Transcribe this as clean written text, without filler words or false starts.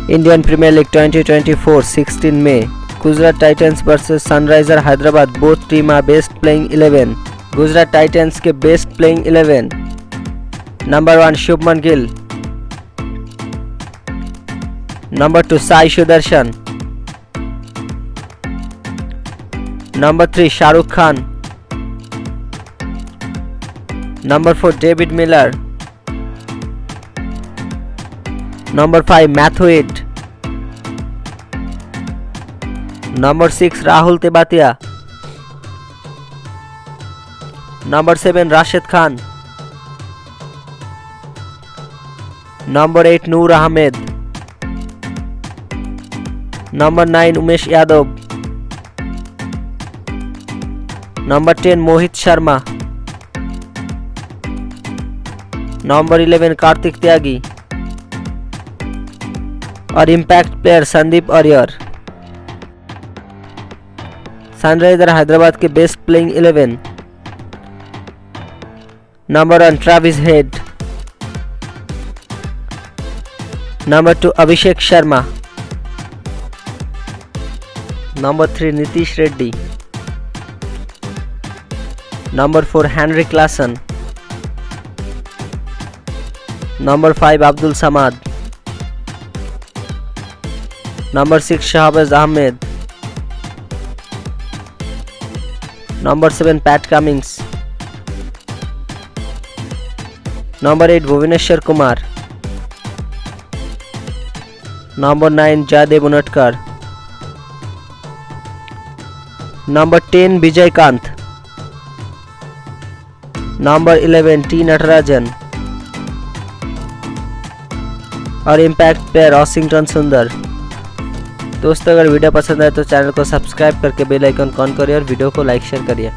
Indian Premier League 2024 16 May Gujarat Titans vs Sunrisers Hyderabad both team are best playing 11 Gujarat Titans के best playing 11 Number 1 Shubman Gill Number 2 Sai Sudarshan Number 3 Shahrukh Khan Number 4 David Miller Number 5 Matthew Wade Number 6 Rahul Tewatia Number 7 Rashid Khan Number 8 Noor Ahmed Number 9 Umesh Yadav Number 10 Mohit Sharma Number 11 Kartik Tyagi और impact player Sandeep अरियर Sunrisers Hyderabad के best playing 11 number 1 Travis Head number 2 Abhishek Sharma number 3 Nitish Reddy number 4 Heinrich Klaasen number 5 Abdul Samad Number 6 Shahbaz Ahmed Number 7 Pat Cummins Number 8 Bhuvaneshwar Kumar Number 9 Jaydev Unatkar Number 10 Vijay Kant Number 11 T Natarajan और impact player Washington सुंदर। दोस्तों अगर video पसंद आए तो channel को subscribe करके bell icon on करिए और वीडियो को लाइक शेयर करिए।